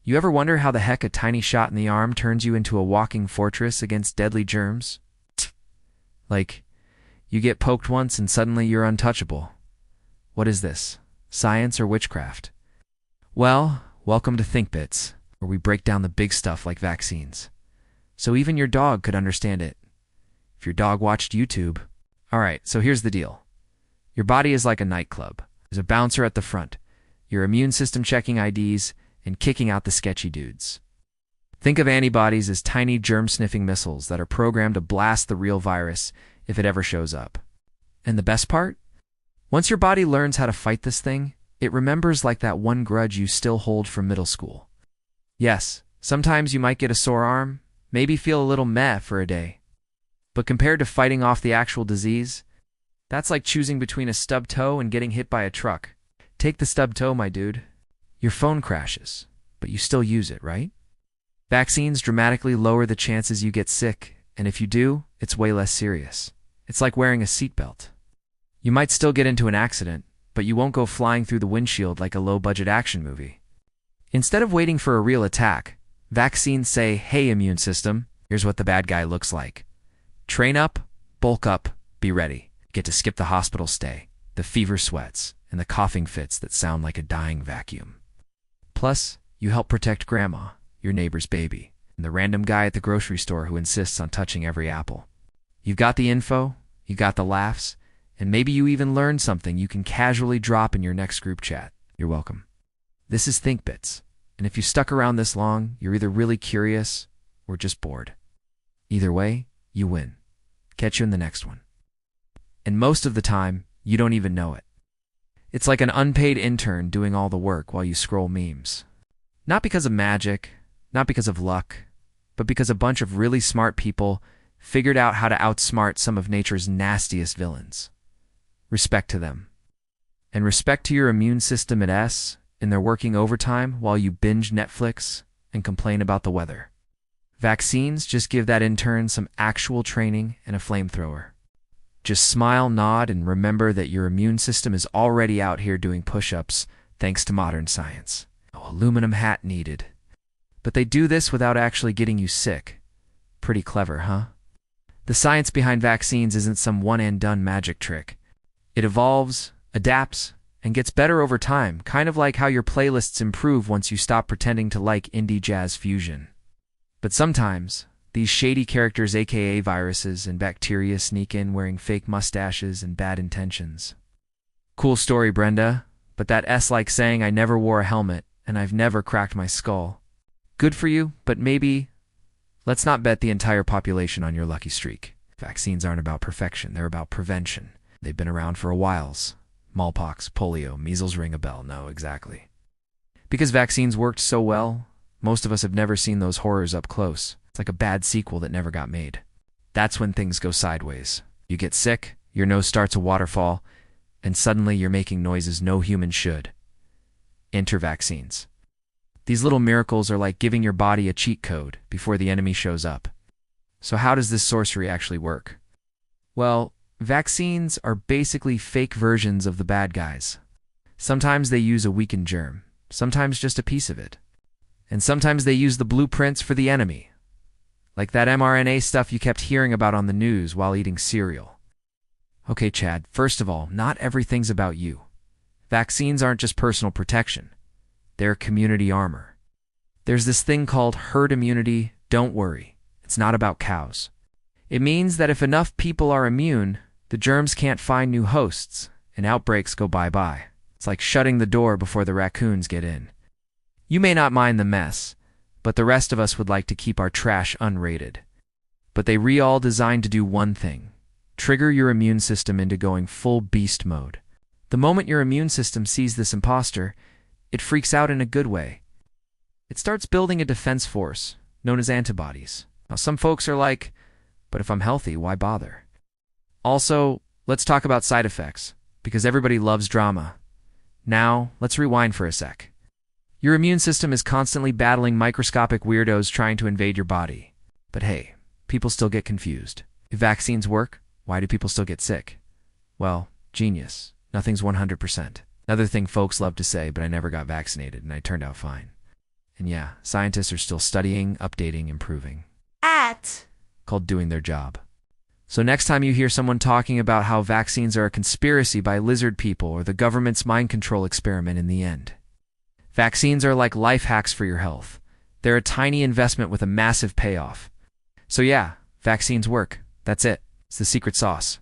You ever wonder how the heck a tiny shot in the arm turns you into a walking fortress against deadly germs? Like, you get poked once and suddenly you're untouchable. What is this? Science or witchcraft? Well, welcome to ThinkBits, where we break down the big stuff like vaccines. So even your dog could understand it. If your dog watched YouTube. Alright, so here's the deal. Your body is like a nightclub. There's a bouncer at the front, your immune system checking IDs, and kicking out the sketchy dudes. Think of antibodies as tiny germ-sniffing missiles that are programmed to blast the real virus if it ever shows up. And the best part? Once your body learns how to fight this thing, it remembers like that one grudge you still hold from middle school. Yes, sometimes you might get a sore arm, maybe feel a little meh for a day. But compared to fighting off the actual disease, that's like choosing between a stubbed toe and getting hit by a truck. Take the stubbed toe, my dude. Your phone crashes, but you still use it, right? Vaccines dramatically lower the chances you get sick, and if you do, it's way less serious. It's like wearing a seatbelt. You might still get into an accident, but you won't go flying through the windshield like a low-budget action movie. Instead of waiting for a real attack, vaccines say, hey, immune system, here's what the bad guy looks like. Train up, bulk up, be ready. Get to skip the hospital stay, the fever sweats, and the coughing fits that sound like a dying vacuum. Plus, you help protect grandma, your neighbor's baby, and the random guy at the grocery store who insists on touching every apple. You've got the info, you got the laughs, and maybe you even learned something you can casually drop in your next group chat. You're welcome. This is ThinkBits, and if you stuck around this long, you're either really curious or just bored. Either way, you win. Catch you in the next one. And most of the time, you don't even know it. It's like an unpaid intern doing all the work while you scroll memes. Not because of magic, not because of luck, but because a bunch of really smart people figured out how to outsmart some of nature's nastiest villains. Respect to them. And respect to your immune system at S in their working overtime while you binge Netflix and complain about the weather. Vaccines just give that intern some actual training and a flamethrower. Just smile, nod, and remember that your immune system is already out here doing push-ups thanks to modern science. No aluminum hat needed. But they do this without actually getting you sick. Pretty clever, huh? The science behind vaccines isn't some one-and-done magic trick. It evolves, adapts, and gets better over time, kind of like how your playlists improve once you stop pretending to like indie jazz fusion. But sometimes, these shady characters aka viruses and bacteria sneak in wearing fake mustaches and bad intentions. Cool story, Brenda, but that S-like saying I never wore a helmet and I've never cracked my skull. Good for you, but maybe let's not bet the entire population on your lucky streak. Vaccines aren't about perfection, they're about prevention. They've been around for a while. Smallpox, polio, measles ring a bell. No, exactly. Because vaccines worked so well, most of us have never seen those horrors up close. It's like a bad sequel that never got made. That's when things go sideways. You get sick, your nose starts a waterfall, and suddenly you're making noises no human should. Enter vaccines. These little miracles are like giving your body a cheat code before the enemy shows up. So how does this sorcery actually work? Well, vaccines are basically fake versions of the bad guys. Sometimes they use a weakened germ, sometimes just a piece of it. And sometimes they use the blueprints for the enemy. Like that mRNA stuff you kept hearing about on the news while eating cereal. Okay, Chad, first of all, not everything's about you. Vaccines aren't just personal protection. They're community armor. There's this thing called herd immunity. Don't worry, it's not about cows. It means that if enough people are immune, the germs can't find new hosts, and outbreaks go bye-bye. It's like shutting the door before the raccoons get in. You may not mind the mess, but the rest of us would like to keep our trash unrated. But they all designed to do one thing: trigger your immune system into going full beast mode. The moment your immune system sees this imposter, it freaks out in a good way. It starts building a defense force, known as antibodies. Now, some folks are like, but if I'm healthy, why bother? Also, let's talk about side effects, because everybody loves drama. Now, let's rewind for a sec. Your immune system is constantly battling microscopic weirdos trying to invade your body. But hey, people still get confused. If vaccines work, why do people still get sick? Well, genius. Nothing's 100%. Another thing folks love to say, but I never got vaccinated and I turned out fine. And yeah, scientists are still studying, updating, improving. At. Called doing their job. So next time you hear someone talking about how vaccines are a conspiracy by lizard people or the government's mind control experiment in the end. Vaccines are like life hacks for your health. They're a tiny investment with a massive payoff. So yeah, vaccines work. That's it. It's the secret sauce.